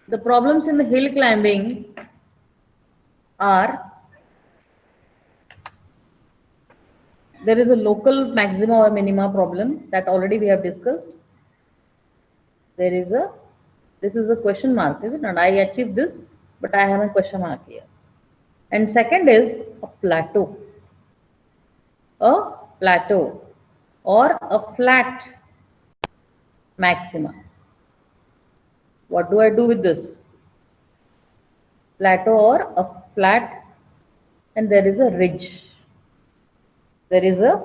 the problems in the hill climbing are there is a local maxima or minima problem that already we have discussed. There is a this is a question mark, is it not? I achieved this, but I have a question mark here. And second is a plateau. A plateau or a flat maxima. What do I do with this? Plateau or a flat, and there is a ridge. There is a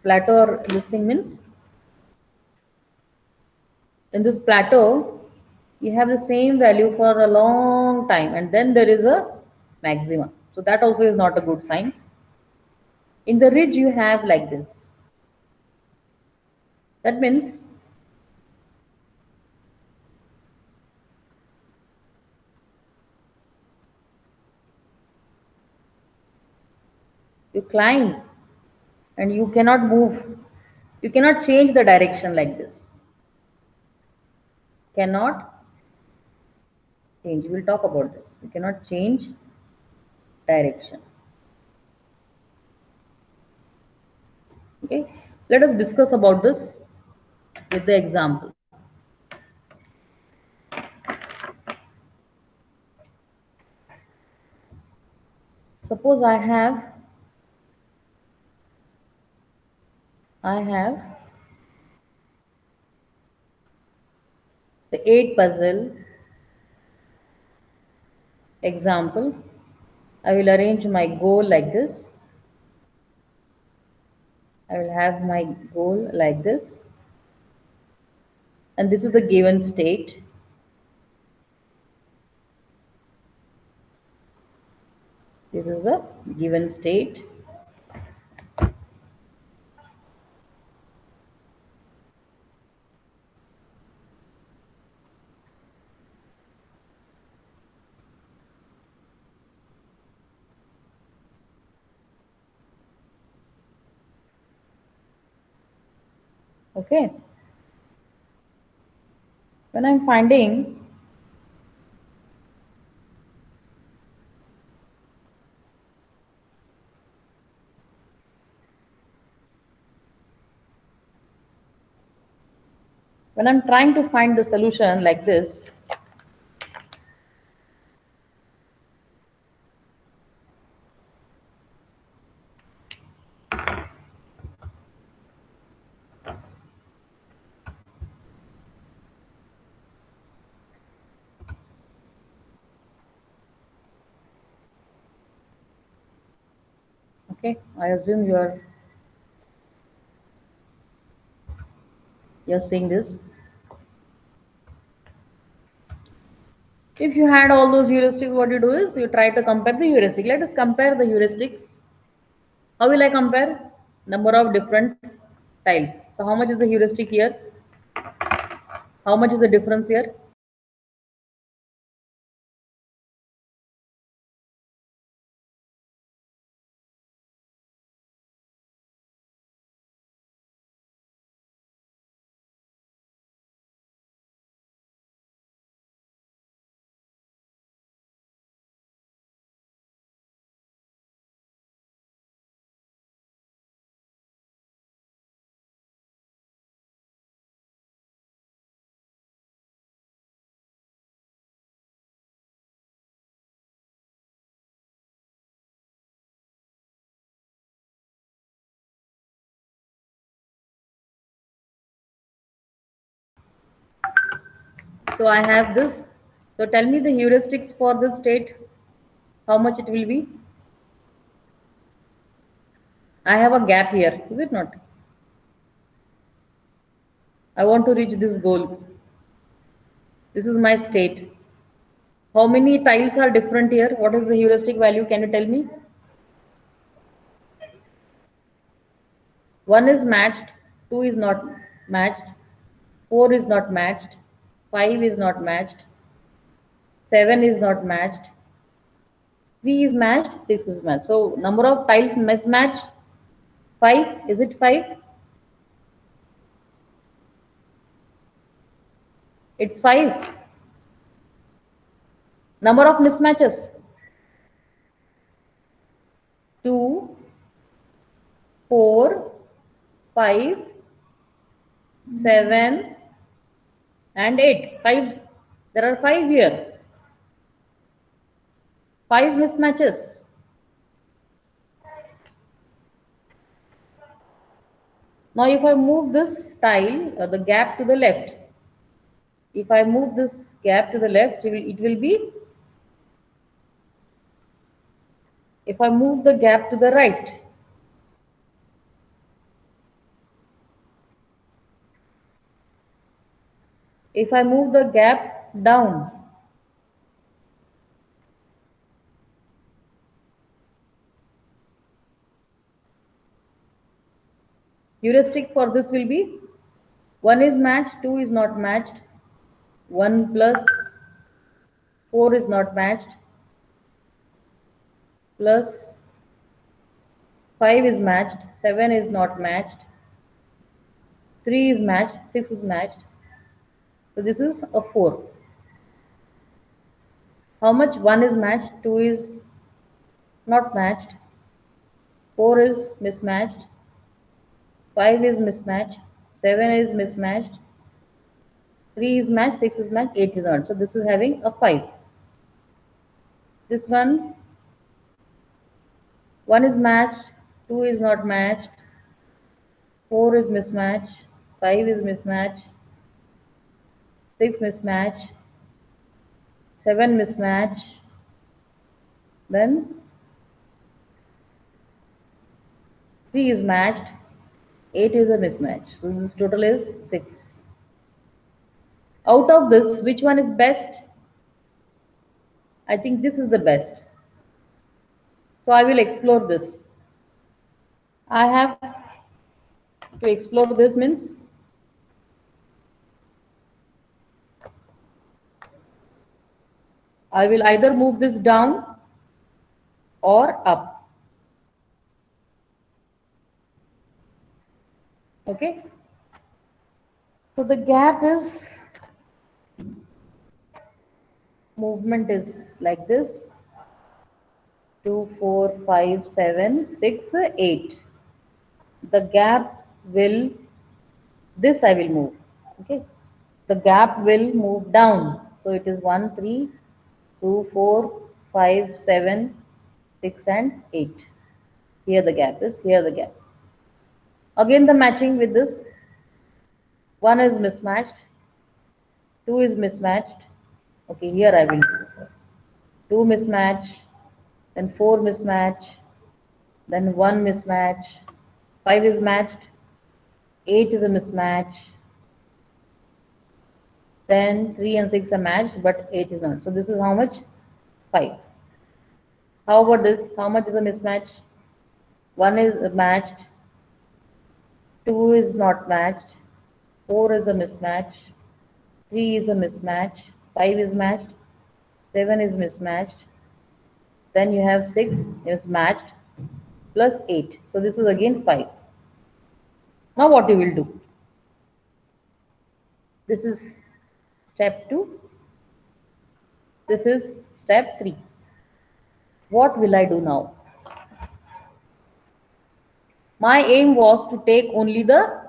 plateau, or this thing means in this plateau you have the same value for a long time, and then there is a maxima. So that also is not a good sign. In the ridge you have like this. That means you climb and you cannot move. You cannot change the direction like this. Cannot change. We will talk about this. You cannot change direction. Okay. Let us discuss about this with the example. Suppose I have the 8 puzzle example. I will arrange my goal like this. I will have my goal like this. And this is the given state. This is the given state. Okay. When I'm finding when I'm trying to find the solution like this, okay, I assume you're seeing this. If you had all those heuristics, what you do is you try to compare the heuristic. Let us compare the heuristics. How will I compare? Number of different tiles. So how much is the heuristic here? How much is the difference here? So I have this. So tell me the heuristics for this state. How much it will be? I have a gap here, is it not? I want to reach this goal. This is my state. How many tiles are different here? What is the heuristic value? Can you tell me? 1 is matched, 2 is not matched, 4 is not matched, 5 is not matched, 7 is not matched, 3 is matched, 6 is matched. So number of tiles mismatched, 5. Is it 5? It's 5. Number of mismatches: 2, 4, 5, 7, and 8. 5. There are 5 here. 5 mismatches. Now if I move this tile, the gap to the left, if I move this gap to the left, it will be, if I move the gap to the right, if I move the gap down, heuristic for this will be 1 is matched, 2 is not matched, 1 plus 4 is not matched, plus 5 is matched, 7 is not matched, 3 is matched, 6 is matched. So this is a 4. How much? 1 is matched, 2 is not matched, 4 is mismatched, 5 is mismatched, 7 is mismatched, 3 is matched, 6 is matched, 8 is not. So this is having a 5. This one, 1 is matched, 2 is not matched, 4 is mismatched, 5 is mismatched, 6 mismatch, 7 mismatch, then 3 is matched, 8 is a mismatch. So this total is 6. Out of this, which one is best? I think this is the best. So I will explore this. I have to explore this means I will either move this down or up. Okay. So the gap is, movement is like this: 2, 4, 5, 7, 6, 8. The gap will, this I will move. Okay. The gap will move down. So it is 1, 3, 2, 4, 5, 7, 6, and 8. Here the gap is, here the gap. Again the matching with this. 1 is mismatched, 2 is mismatched. Okay, here I will do 2 mismatch, then 4 mismatch, then 1 mismatch, 5 is matched, 8 is a mismatch, then 3 and 6 are matched, but 8 is not. So this is how much? 5. How about this? How much is a mismatch? 1 is matched, 2 is not matched, 4 is a mismatch, 3 is a mismatch, 5 is matched, 7 is mismatched, then you have 6 is matched, plus 8. So this is again 5. Now what you will do? This is step 2. This is step 3. What will I do now? My aim was to take only the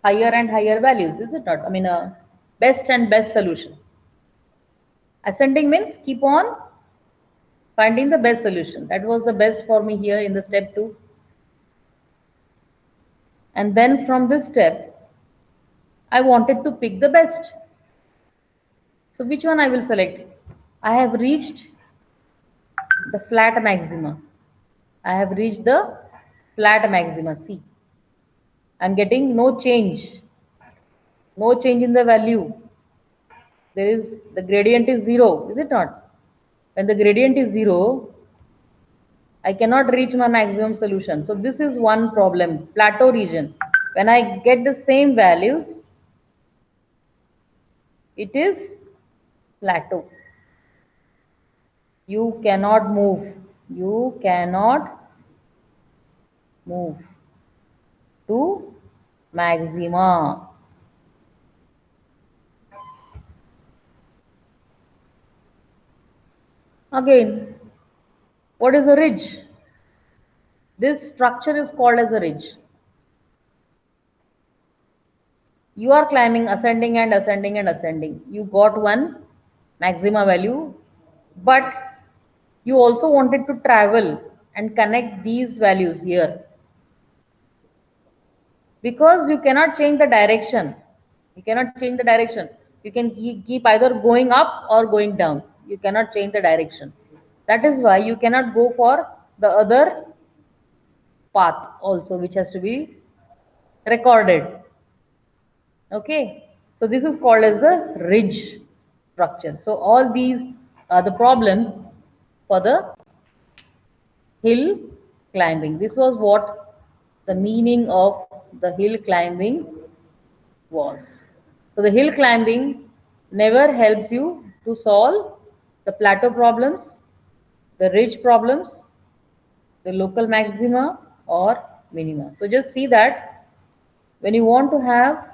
higher and higher values, is it not? I mean, best and best solution. Ascending means keep on finding the best solution. That was the best for me here in the step 2. And then from this step, I wanted to pick the best. So which one I will select? I have reached the flat maxima. I have reached the flat maxima. See, I'm getting no change. No change in the value. There is, the gradient is 0, is it not? When the gradient is 0, I cannot reach my maximum solution. So this is one problem, plateau region. When I get the same values, it is plateau. You cannot move. You cannot move to maxima. Again, what is a ridge? This structure is called as a ridge. You are climbing, ascending and ascending and ascending. You got one maxima value, but you also wanted to travel and connect these values here, because you cannot change the direction. You cannot change the direction. You can keep either going up or going down. You cannot change the direction. That is why you cannot go for the other path also, which has to be recorded. Okay, so this is called as the ridge structure. So all these are the problems for the hill climbing. This was what the meaning of the hill climbing was. So the hill climbing never helps you to solve the plateau problems, the ridge problems, the local maxima or minima. So just see that when you want to have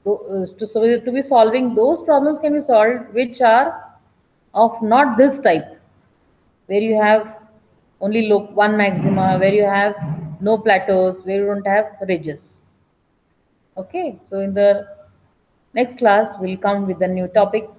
to be solving those problems can be solved which are of not this type, where you have only one maxima, where you have no plateaus, where you don't have ridges. Okay, so in the next class we'll come with a new topic.